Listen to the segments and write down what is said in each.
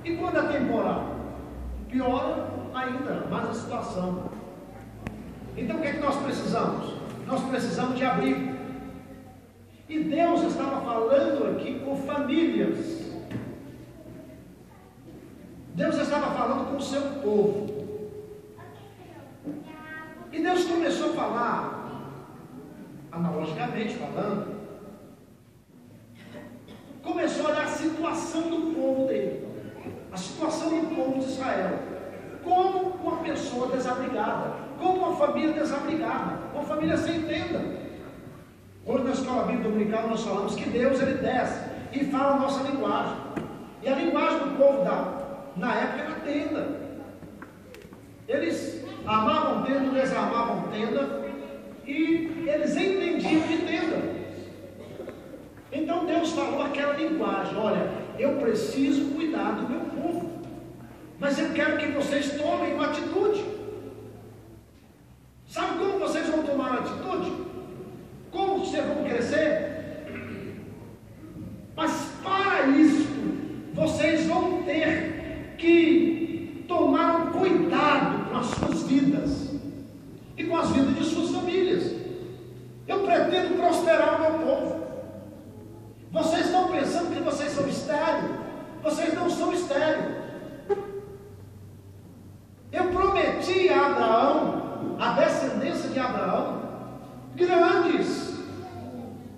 E quando é temporal? Piora ainda mais a situação. Então o que é que nós precisamos? Nós precisamos de abrigo. E Deus estava falando aqui com famílias. Deus estava falando com o seu povo. E Deus começou a falar, analogicamente falando, começou a olhar a situação do povo dele, a situação do povo de Israel, como uma pessoa desabrigada, como uma família desabrigada, uma família sem tenda. Hoje na escola bíblica dominical nós falamos que Deus ele desce e fala a nossa linguagem. E a linguagem do povo na época era tenda. Eles amavam tenda, desamavam tenda, e eles entendiam de tenda. Então Deus falou aquela linguagem: olha, eu preciso cuidar do meu povo, mas eu quero que vocês tomem uma atitude. Sabe como vocês vão tomar uma atitude? Como vocês vão crescer? Mas para isso, vocês vão ter que tomar um cuidado com as suas vidas e com as vidas de suas famílias. Eu pretendo prosperar o meu povo. Vocês estão pensando que vocês são estéreis? Vocês não são estéreis. Eu prometi a Abraão, a descendência de Abraão,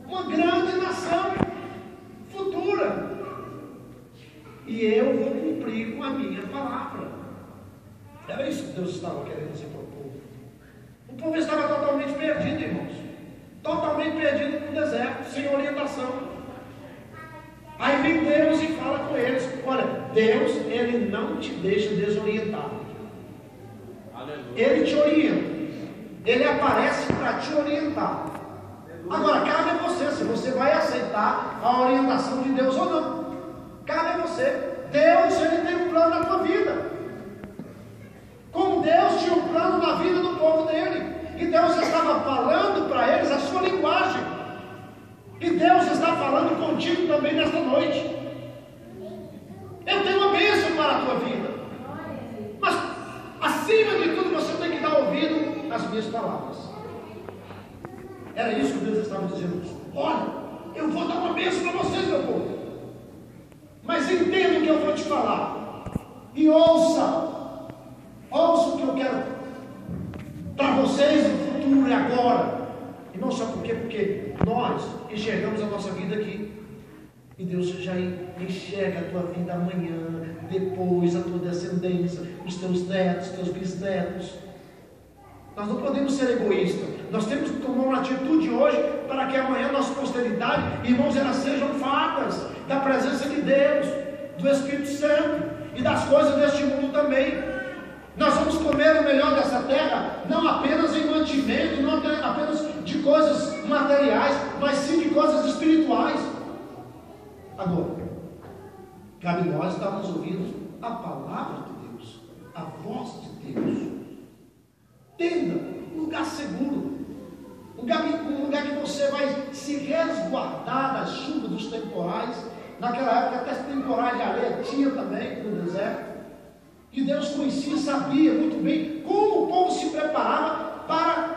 uma grande nação futura. E eu vou cumprir com a minha palavra. Era isso que Deus estava querendo dizer para o povo. O povo estava totalmente perdido, irmãos. Totalmente perdido no deserto, sem orientação. Aí vem Deus e fala com eles: olha, Deus, ele não te deixa desorientado. Ele te orienta. Ele aparece para te orientar. Agora, cabe a você se você vai aceitar a orientação de Deus ou não. Cabe a você. Deus, ele tem um plano na tua vida. Como Deus tinha um plano na vida do povo dele. E Deus estava falando para eles a sua linguagem. E Deus está falando contigo também nesta noite. Eu tenho uma bênção para a tua vida. Mas, acima de tudo, você tem que dar ouvido às minhas palavras. Era isso que Deus estava dizendo. Olha, eu vou dar uma bênção para vocês, meu povo. Mas entenda o que eu vou te falar. E ouça o que eu quero para vocês no futuro e agora. E não só porque nós enxergamos a nossa vida aqui. E Deus já enxerga a tua vida amanhã, depois, a tua descendência, os teus netos, os teus bisnetos. Nós não podemos ser egoístas. Nós temos que tomar uma atitude hoje para que amanhã nossa posteridade, irmãos, elas sejam fartas da presença de Deus, do Espírito Santo e das coisas deste mundo também. Nós vamos comer o melhor dessa terra, não apenas em mantimento, não apenas de coisas materiais, mas sim de coisas espirituais. Agora, cabe nós estarmos ouvindo a palavra de Deus, a voz de Deus. Tenda um lugar seguro, um lugar que você vai se resguardar das chuvas dos temporais. Naquela época até temporais de areia tinha também no deserto. E Deus conhecia e sabia muito bem como o povo se preparava para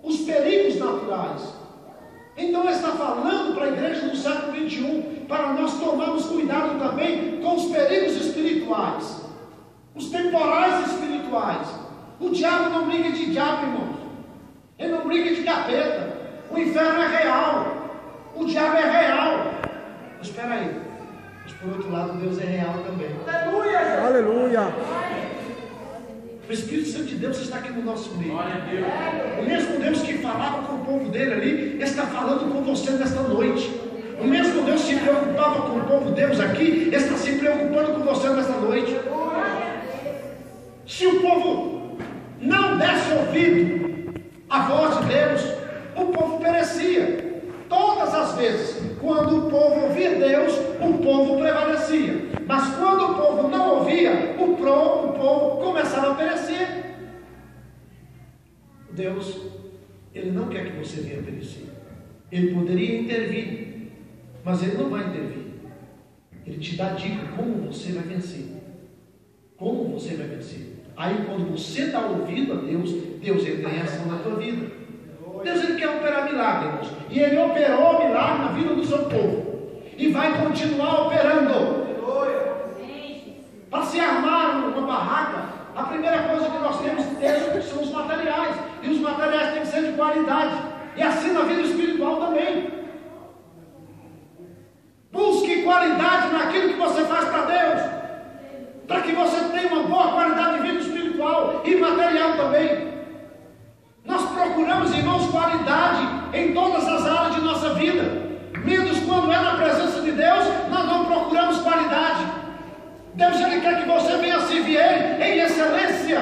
os perigos naturais. Então ele está falando para a igreja do século 21, para nós tomarmos cuidado também com os perigos espirituais, os temporais espirituais. O diabo não briga de diabo, irmãos. Ele não briga de capeta. O inferno é real. O diabo é real. Mas espera aí. Mas por outro lado, Deus é real também. Aleluia! Aleluia! O Espírito Santo de Deus está aqui no nosso meio. O mesmo Deus que falava com o povo dele ali, está falando com você nesta noite. O mesmo Deus que se preocupava com o povo de Deus aqui, está se preocupando com você nesta noite. Se o povo não desse ouvido à voz de Deus, o povo perecia. Todas as vezes, quando o povo ouvia Deus, o povo prevalecia. Mas quando o povo não ouvia, o povo começava a perecer. Deus, Ele não quer que você venha perecer. Ele poderia intervir, mas Ele não vai intervir. Ele Ele te dá dica como você vai vencer. Como você vai vencer. Aí quando você dá ouvido a Deus, Deus entra em ação na tua vida. Deus, Ele quer operar milagre, irmãos. E Ele operou milagre na vida do seu povo. E vai continuar operando. Para se armar uma barraca, a primeira coisa que nós temos que ter são os materiais. E os materiais têm que ser de qualidade. E assim na vida espiritual também. Busque qualidade naquilo que você faz para Deus. Para que você tenha uma boa qualidade de vida espiritual e material também. Nós procuramos, irmãos, qualidade em todas as áreas de nossa vida. Menos quando é na presença de Deus, nós não procuramos qualidade. Deus, Ele quer que você venha servir Ele em excelência.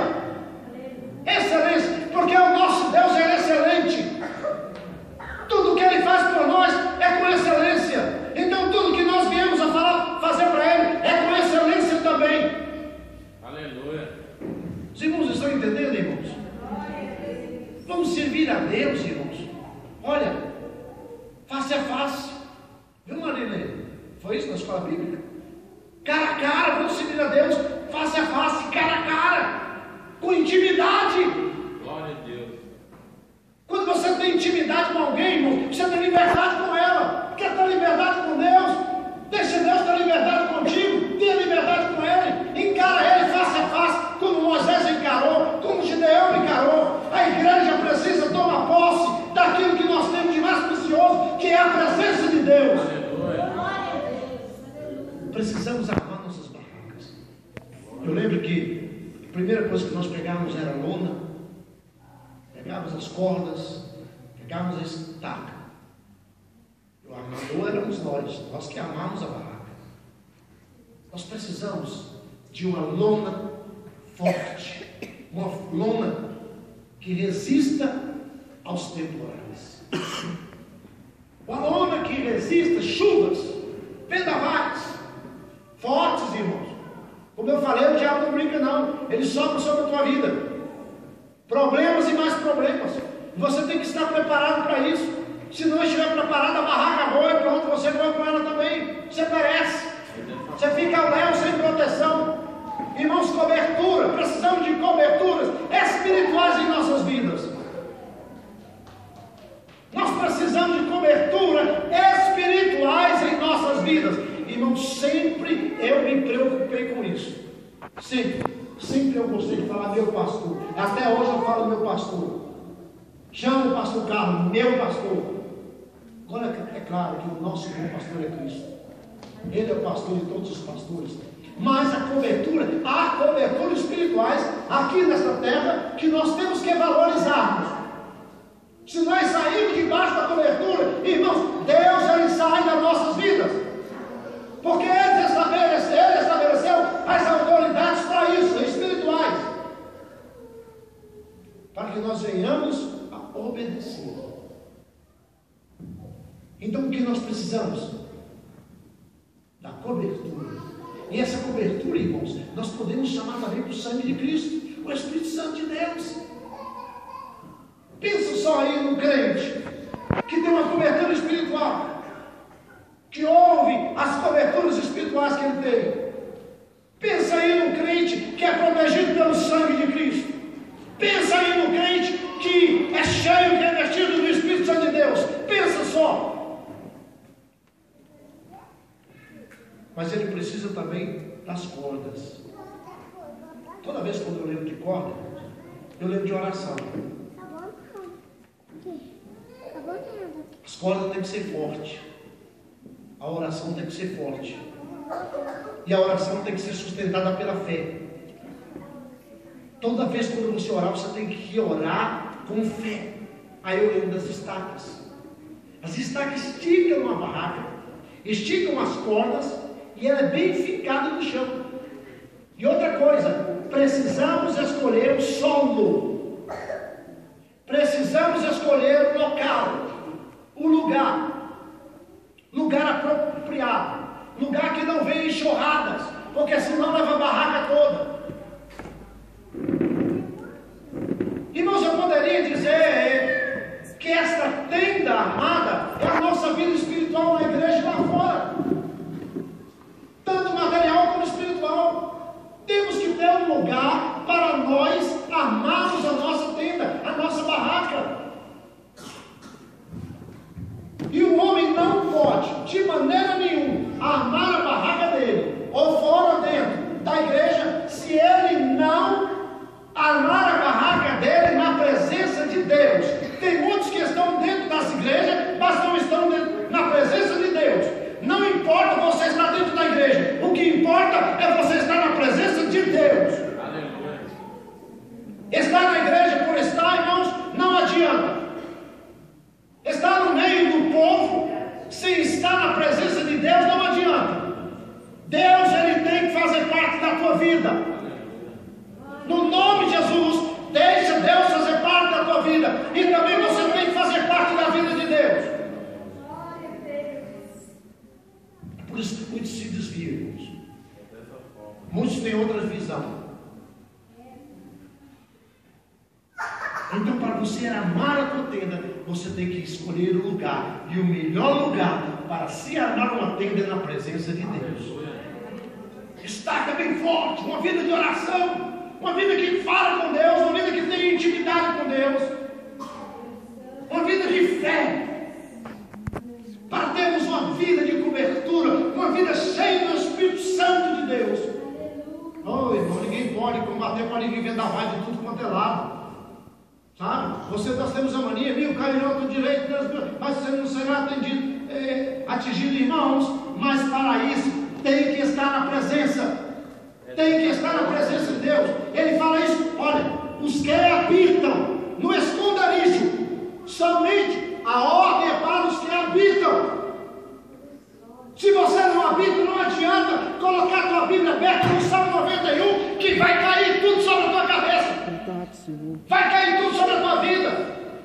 Excelência, porque o nosso Deus é excelente. Tudo que Ele faz por nós é com excelência. Então tudo que nós viemos a fazer para Ele é com excelência também. Aleluia. Os irmãos estão entendendo, irmãos? Vamos servir a Deus, irmãos. Olha, face a face. Viu, Marilene? Foi isso na escola bíblica? Cara a cara, vamos servir a Deus face a face, cara a cara, com intimidade. Glória a Deus. Quando você tem intimidade com alguém, irmão, você tem liberdade com ela. Quer ter liberdade com Deus? Deixa Deus ter liberdade contigo. Tenha liberdade com Ele. Encara Ele face a face, como Moisés encarou, como Gideão encarou. A igreja precisa tomar posse daquilo que nós temos de mais precioso, que é a presença de Deus. Precisamos armar nossas barracas. Eu lembro que a primeira coisa que nós pegávamos era a lona, pegávamos as cordas, pegávamos a estaca. O armador éramos nós que armávamos a barraca. Nós precisamos de uma lona forte, uma lona que resista aos temporais, uma lona que resista chuvas, vendavais fortes, irmãos. Como eu falei, o diabo não brinca não, ele sopra sobre a tua vida, problemas e mais problemas. Você tem que estar preparado para isso. Se não estiver preparado, a barraca voa e pronto, você voa com ela também, você perece, você fica ao léu sem proteção. Irmãos, cobertura, precisamos de coberturas espirituais em nossas vidas. Nós precisamos de cobertura espirituais em nossas vidas. Irmãos, sempre eu me preocupei com isso. Sempre eu gostei de falar meu pastor. Até hoje eu falo meu pastor. Chamo o pastor Carlos, meu pastor. Agora é claro que o nosso bom pastor é Cristo. Ele é o pastor de todos os pastores. Mas há coberturas espirituais aqui nesta terra que nós temos que valorizarmos. Se nós sairmos debaixo da cobertura, irmãos, Deus Ele sai das nossas vidas. Porque Ele estabeleceu as autoridades para isso, espirituais. Para que nós venhamos a obedecer. Então o que nós precisamos? Da cobertura. E essa cobertura, irmãos, nós podemos chamar também para o sangue de Cristo, o Espírito Santo de Deus. Pensa só aí no crente que tem uma cobertura espiritual, que ouve as coberturas espirituais que ele tem. Pensa aí no crente que é protegido pelo sangue de Cristo. Pensa aí no crente que é cheio, que é vestido do Espírito Santo de Deus. Pensa só. Mas ele precisa também das cordas. Toda vez quando eu lembro de corda, eu lembro de oração. As cordas têm que ser fortes. A oração tem que ser forte. E a oração tem que ser sustentada pela fé. Toda vez quando você orar, você tem que orar com fé. Aí eu lembro das estacas. As estacas esticam uma barraca, esticam as cordas, e ela é bem ficada no chão. E outra coisa, precisamos escolher o solo. Precisamos escolher o local, o lugar apropriado, lugar que não venha enxurradas, porque senão leva a barraca toda. Irmãos, eu poderia dizer que esta tenda armada é a nossa vida espiritual na igreja e lá fora. que importa é você estar na presença de Deus. Aleluia. Estar na igreja por estar, irmãos, não adianta. Estar no meio do povo, sem estar na presença de Deus, não adianta. Deus, Ele tem que fazer parte da tua vida. No nome de Jesus, deixa Deus fazer parte da tua vida. E também você tem que fazer parte da vida de Deus. Por isso que muitos se desviam, irmãos. Muitos têm outra visão. Então, para você amar a tua tenda, você tem que escolher o lugar. E o melhor lugar para se armar uma tenda é na presença de Deus. Destaca bem forte, uma vida de oração, uma vida que fala com Deus, uma vida que tem intimidade com Deus, uma vida de fé. Para termos uma vida de cobertura, uma vida cheia do Espírito Santo de Deus. Oh, irmão, ninguém pode combater para ninguém vendavar de tudo quanto é lado. Sabe? Nós temos a mania, viu, canhoto direito, mas você não será atingido, irmãos. Mas para isso, tem que estar na presença. Tem que estar na presença de Deus. Ele fala isso, olha, os que habitam no esconderijo, somente a ordem é para os que habitam. Se você não habita, não adianta colocar a tua Bíblia aberta no Salmo 91, que vai cair tudo sobre a tua cabeça. Vai cair tudo sobre a tua vida.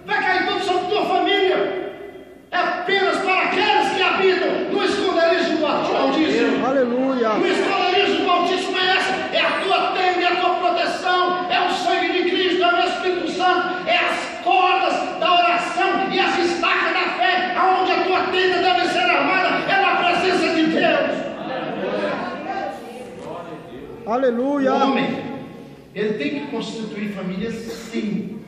Vai cair tudo sobre a tua família. É apenas para aqueles que habitam no esconderijo do Altíssimo. Aleluia. No esconderijo do Altíssimo é essa. É a tua tenda, é a tua proteção. É o sangue de Cristo, é o Espírito Santo. É as cordas da oração e as estacas da fé. Aonde a tua tenda deve ser armada é na presença de Deus. Aleluia. O homem, ele tem que constituir família, sim.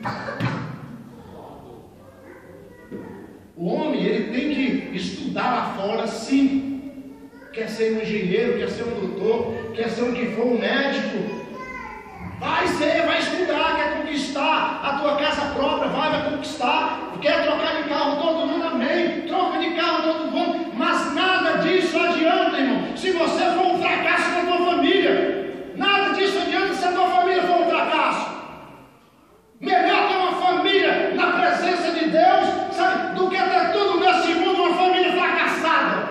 O homem, ele tem que estudar lá fora, sim. Quer ser um engenheiro, quer ser um doutor, quer ser um que for um médico. Vai estudar, quer conquistar a tua casa própria, vai conquistar. Quer trocar de carro todo mundo, amém. Troca de carro todo mundo, mas nada disso adianta, irmão. Se você for um fracasso na tua família, nada disso adianta se a tua família for um fracasso. Melhor ter uma família na presença de Deus, sabe, do que ter tudo nesse mundo uma família fracassada.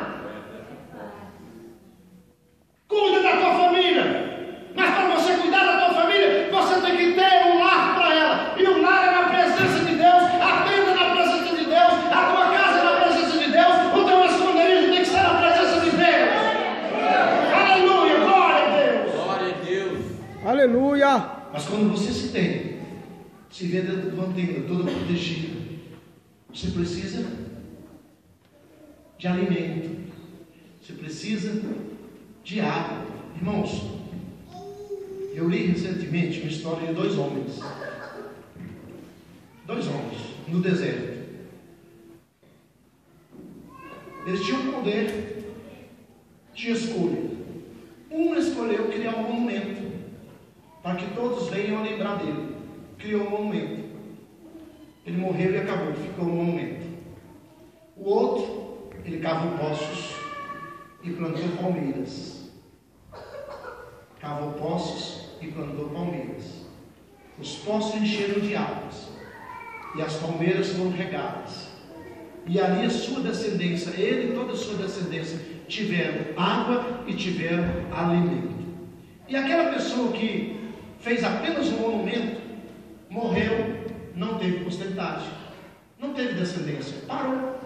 Cuida da tua família. Mas para você cuidar da tua família, você tem que ter um lar para ela. E o lar é na presença de Deus, a tenda é na presença de Deus, a tua casa é na presença de Deus, o teu esconderijo tem que ser na presença de Deus. Aleluia, glória a Deus. Glória a Deus. Aleluia. Mas quando você se vê dentro de uma tenda toda protegida, você precisa de alimento, você precisa de água. Irmãos, eu li recentemente uma história de dois homens no deserto. Eles tinham poder de escolha. Um escolheu criar um monumento para que todos venham a lembrar dele. Criou um monumento. Ele morreu e acabou, ficou um monumento. O outro, ele cavou poços e plantou palmeiras. Cavou poços e plantou palmeiras. Os poços encheram de águas e as palmeiras foram regadas. E ali a sua descendência, ele e toda a sua descendência, tiveram água e tiveram alimento. E aquela pessoa que fez apenas um monumento, morreu, não teve posteridade, não teve descendência, parou.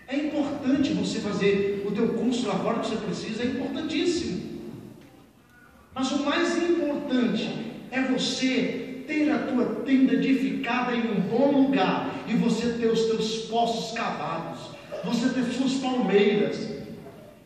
É importante você fazer o teu curso agora que você precisa, é importantíssimo. Mas o mais importante é você ter a tua tenda edificada em um bom lugar, e você ter os teus poços cavados, você ter suas palmeiras.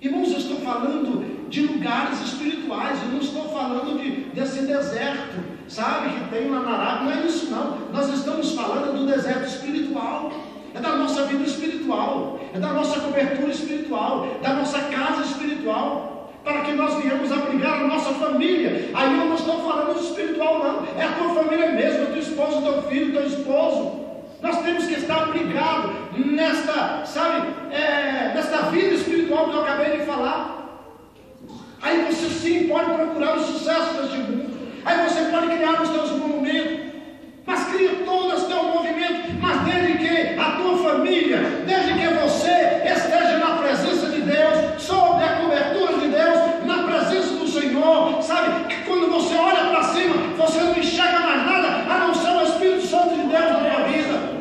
Irmãos, eu estou falando de lugares espirituais, eu não estou falando desse deserto, sabe, que tem lá na Arábia, não é isso não. Nós estamos falando do deserto espiritual, é da nossa vida espiritual, é da nossa cobertura espiritual, da nossa casa espiritual, para que nós venhamos abrigar a nossa família. Aí eu não estou falando do espiritual não, é a tua família mesmo, teu esposo, teu filho, teu esposo. Nós temos que estar abrigados nesta, sabe, nesta vida espiritual que eu acabei de falar. procurar o sucesso deste mundo. Aí você pode criar os seus monumentos, mas cria todo esse teu movimento, mas desde que a tua família, desde que você esteja na presença de Deus, sob a cobertura de Deus, na presença do Senhor, sabe? Que quando você olha para cima, você não enxerga mais nada, a não ser o Espírito Santo de Deus na tua vida.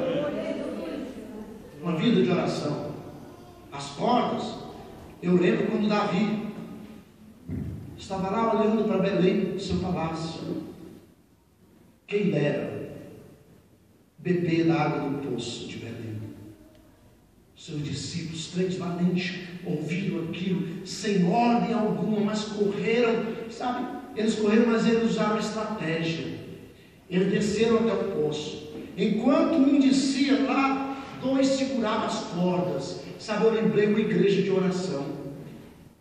Uma vida de oração. As portas, eu lembro quando Davi estava lá olhando para Belém, seu palácio. Quem dera beber da água do poço de Belém. Seus discípulos, três valentes, ouviram aquilo sem ordem alguma, mas correram, sabe? Eles correram, mas eles usaram estratégia. Eles desceram até o poço. Enquanto um descia lá, dois seguravam as cordas. Sabe, eu lembrei uma igreja de oração.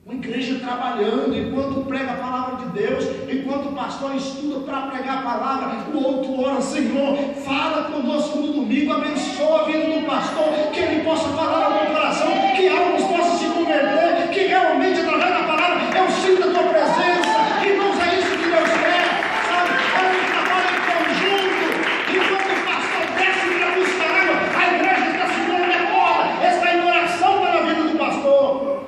Uma igreja trabalhando, enquanto prega a palavra de Deus, enquanto o pastor estuda para pregar a palavra, o outro ora: Senhor, fala conosco no domingo, abençoa a vida do pastor, que ele possa falar no coração, que almas possam se converter, que realmente através da palavra eu sinta a tua presença. Irmãos, é isso que Deus quer, sabe? É um trabalho em conjunto. Enquanto o pastor desce para buscar água, a igreja está segurando a corda, está em oração pela vida do pastor.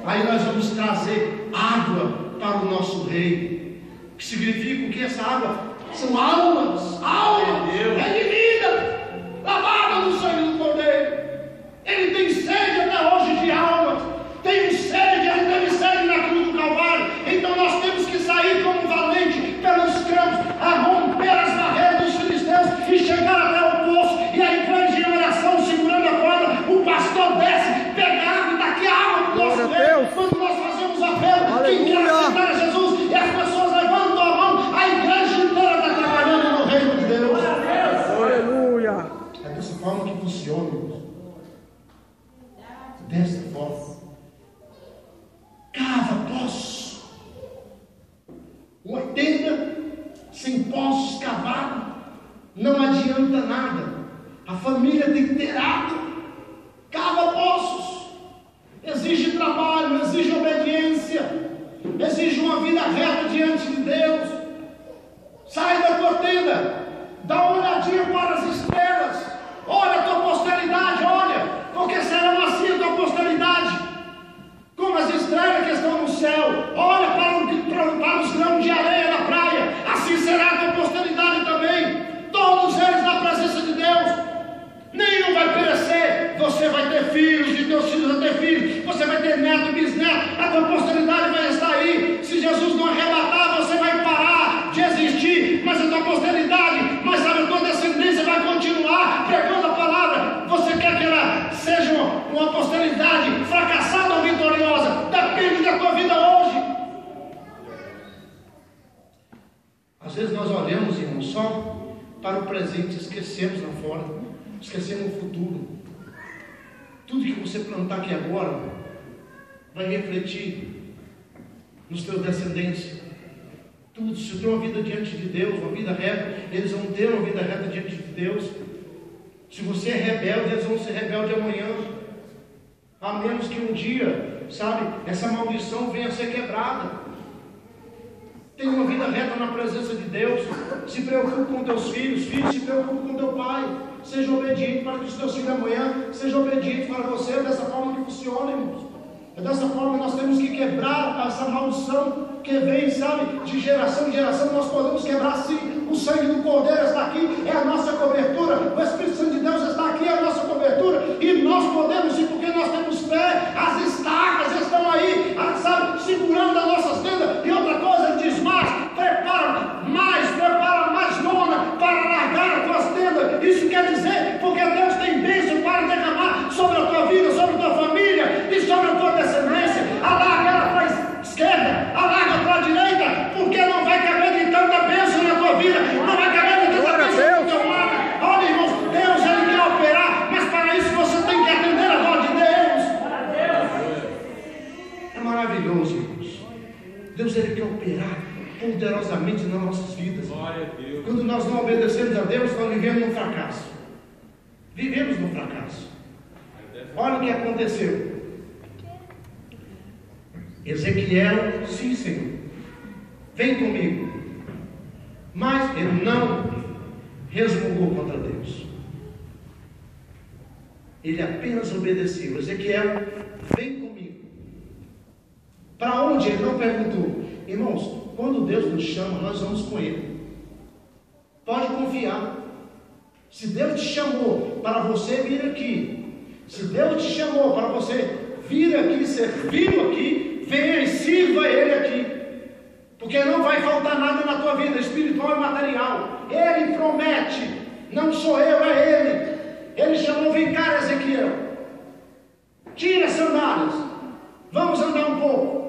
Aí nós vamos trazer água para o nosso rei, que significa o que? Essa água são almas, redimida, lavada no sangue do Cordeiro. Ele tem sede até hoje de almas, tem sede, ele teve sede na cruz do Calvário. Então nós temos que sair como valente pelos campos, a romper as barreiras dos filisteus e chegar até o poço. E a igreja em oração, segurando a corda, o pastor desce, pega água e daqui a água para o nosso rei. Quando nós fazemos apelo, quem quer aceitar a Jesus, e as pessoas levantam a mão, a igreja inteira está trabalhando no reino de Deus. Aleluia. É dessa forma que funciona, irmãos. Dessa forma. Cava poços. Uma tenda sem poços cavados não adianta nada. A família tem que ter água. Cava poços. Exige trabalho, exige obediência, exige uma vida reta diante de Deus. Sai da tua tenda, dá uma olhadinha para as estrelas, olha a tua posteridade, olha, porque será assim a tua posteridade, como as estrelas que estão no céu. Olha para os grãos de areia na praia, assim será a tua posteridade também. Todos eles na presença de Deus. Nenhum vai perecer. Você vai ter filhos, e teus filhos vão ter filhos, você vai ter neto e bisneto, a tua posteridade vai estar aí. Se Jesus não arrebatar, você vai parar de existir, mas a tua posteridade, mas sabe, a tua descendência vai continuar pregando a palavra. Você quer que ela seja uma posteridade fracassada ou vitoriosa? Depende da tua vida hoje. Às vezes nós olhamos, irmão, só para o presente, esquecemos lá fora, esquecemos o futuro. Tudo que você plantar aqui agora vai refletir nos teus descendentes. Tudo, se tu tem uma vida diante de Deus, uma vida reta, eles vão ter uma vida reta diante de Deus. Se você é rebelde, eles vão ser rebeldes amanhã. A menos que um dia, sabe, essa maldição venha a ser quebrada. Tenha uma vida reta na presença de Deus. Se preocupe com teus filhos, filhos, se preocupe com teu pai. Seja obediente para que os teus filhos amanhã sejam obedientes para você. É dessa forma que funciona, irmãos. É dessa forma que nós temos que quebrar essa maldição que vem, sabe, de geração em geração. Nós podemos quebrar sim. O sangue do Cordeiro está aqui, é a nossa cobertura. O Espírito Santo de Deus está aqui, é a nossa cobertura. E nós podemos, e porque nós temos fé, as estacas estão aí, sabe, segurando as nossas tendas. E outra coisa, ele diz mais: prepara mais lona para largar as tuas tendas. Isso quer dizer, porque Deus tem bênção para derramar sobre a tua vida, sobre a tua família e sobre a tua descendência. Alarga ela para a esquerda, alarga para a direita, porque não vai caber de tanta bênção na tua vida, não vai caber de tanta bênção no teu lar. Olha, irmãos, Deus, ele quer operar, mas para isso você tem que atender a voz de Deus. É maravilhoso, irmãos. Deus, ele quer operar poderosamente nas nossas vidas. Quando nós não obedecemos a Deus, nós vivemos no fracasso. Vivemos no fracasso. Olha o que aconteceu. Ezequiel, sim, Senhor, vem comigo. Mas ele não resmungou contra Deus. Ele apenas obedeceu. Ezequiel, vem comigo. Para onde? Ele não perguntou. Irmãos, quando Deus nos chama, nós vamos com Ele. Pode confiar. Se Deus te chamou para você vir aqui, se Deus te chamou para você vir aqui, servir aqui, venha e sirva Ele aqui. Porque não vai faltar nada na tua vida, espiritual e material. Ele promete, não sou eu, é Ele. Ele chamou, vem cá, Ezequiel, tira as sandálias, vamos andar um pouco.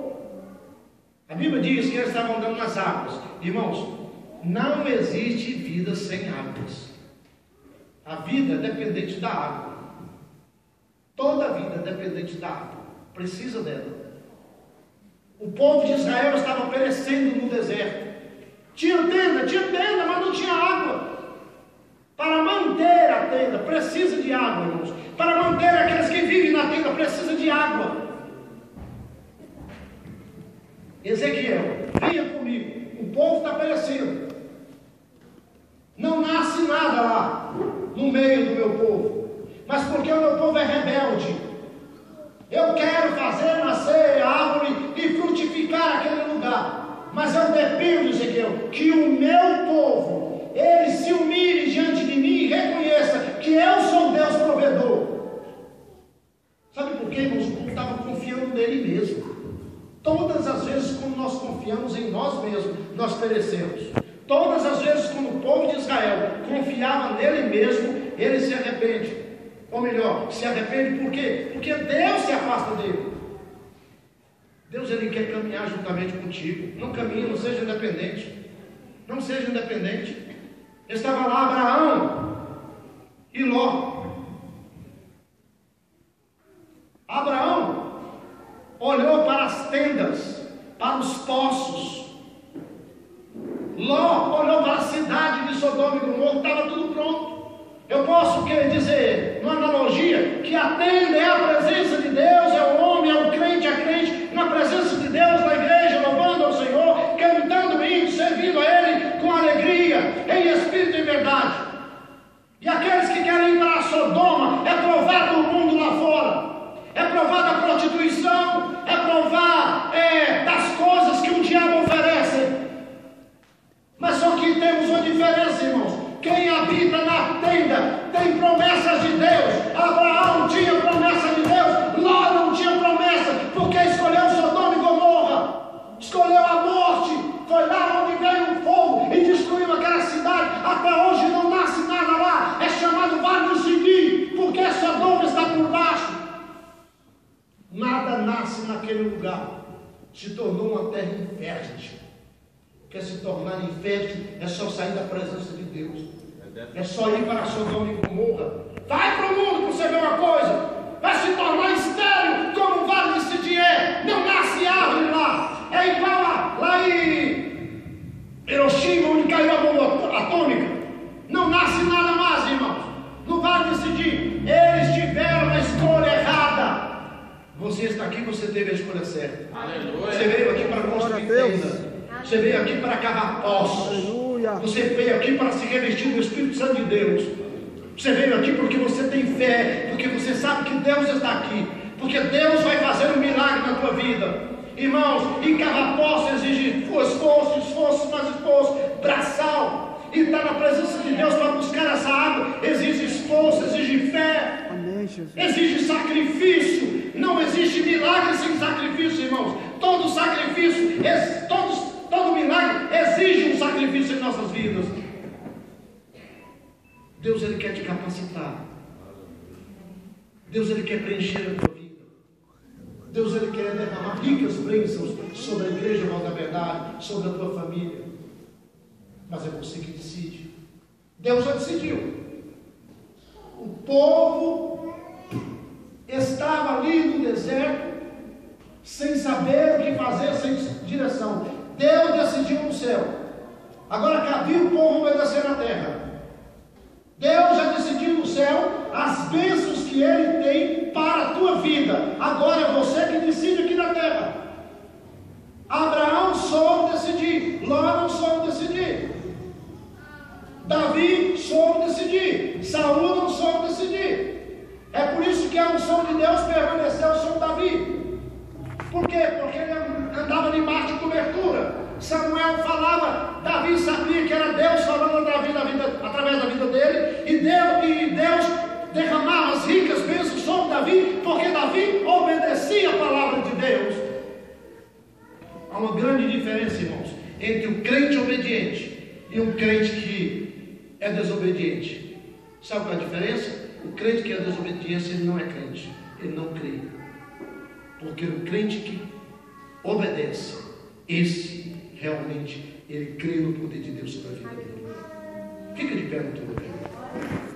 A Bíblia diz que eles estavam andando nas águas. Irmãos, não existe vida sem águas. A vida é dependente da água. Toda a vida é dependente da água. Precisa dela. O povo de Israel estava perecendo no deserto. Tinha tenda, mas não tinha água. Para manter a tenda, precisa de água, irmãos. Para manter aqueles que vivem na tenda, precisa de água. Ezequiel, venha comigo. O povo está perecendo. Não nasce nada lá, no meio do meu povo. Mas porque o meu povo é rebelde. Eu quero fazer nascer a árvore e frutificar aquele lugar. Mas eu dependo, Ezequiel, que o meu povo, ele se humilhe diante de mim e reconheça que eu sou Deus provedor. Sabe por quê, irmãos? O povo estava confiando nele mesmo. Todas as vezes quando nós confiamos em nós mesmos, nós perecemos. Todas as vezes quando o povo de Israel confiava nele mesmo, ele se arrepende. Ou melhor, se arrepende por quê? Porque Deus se afasta dele. Deus, ele quer caminhar juntamente contigo. Não caminhe, não seja independente. Não seja independente. Estava lá Abraão e Ló. Abraão olhou para as tendas, para os poços. Ló olhou para a cidade de Sodoma e Gomorra, estava tudo pronto. Eu posso querer dizer, numa analogia, que a tenda é a presença de Deus, é o homem, é o crente, na presença de Deus, na igreja, louvando ao Senhor, cantando hinos, servindo a Ele com alegria, em espírito e verdade. E aqueles que querem ir para Sodoma, é provar do mundo lá fora, é provar da prostituição, é provar das coisas que o diabo oferece. Mas só que temos uma diferença, irmãos. Quem habita na tenda tem promessas de Deus. Abraão tinha promessa de Deus, Ló não tinha promessa, porque escolheu Sodoma e Gomorra, escolheu a morte, foi lá onde veio o fogo e destruiu aquela cidade. Até hoje não nasce nada lá, é chamado Vale do Sidim, porque Sodoma está por baixo. Nada nasce naquele lugar, se tornou uma terra infértil. Quer se tornar infértil, é só sair da presença de Deus. É só ir para Sodoma e Gomorra. Vai para o mundo para você ver uma coisa. Vai se tornar estéril, como o Vale de Sidim é. Não nasce árvore lá. É igual lá em Hiroshima, onde caiu a bomba atômica. Não nasce nada mais, irmãos. No Vale de Sidim, eles tiveram a escolha errada. Você está aqui, você teve a escolha certa. Aleluia. Você veio aqui para construir tenda. Você veio aqui para cavar poços. Aleluia. Você veio aqui para se revestir do Espírito Santo de Deus. Você veio aqui porque você tem fé, porque você sabe que Deus está aqui, porque Deus vai fazer um milagre na tua vida. Irmãos, e cavar poços exige esforço, mais esforço, braçal. E estar na presença de Deus para buscar essa água exige esforço, exige fé. Amém, Jesus. Exige sacrifício. Não existe milagre sem sacrifício, irmãos. Todo sacrifício, todo milagre exige um sacrifício em nossas vidas. Deus, ele quer te capacitar. Deus, ele quer preencher a tua vida. Deus, ele quer derramar ricas bênçãos sobre a igreja, voz da verdade, sobre a tua família. Mas é você que decide. Deus já decidiu. O povo estava ali no deserto, sem saber o que fazer, sem direção. Deus decidiu no céu. Agora cabia o povo obedecer na terra. Deus já decidiu no céu as bênçãos que Ele tem para a tua vida. Agora é você que decide aqui na terra. Por quê? Porque ele andava debaixo de cobertura. Samuel falava, Davi sabia que era Deus falando através da vida dele, e Deus derramava as ricas bênçãos sobre Davi, porque Davi obedecia a palavra de Deus. Há uma grande diferença, irmãos, entre o crente obediente e um crente que é desobediente. Sabe qual é a diferença? O crente que é desobediência, ele não é crente, ele não crê. Porque o crente que obedece, esse realmente, ele crê no poder de Deus sobre a vida dele. Fica de pé no teu lugar.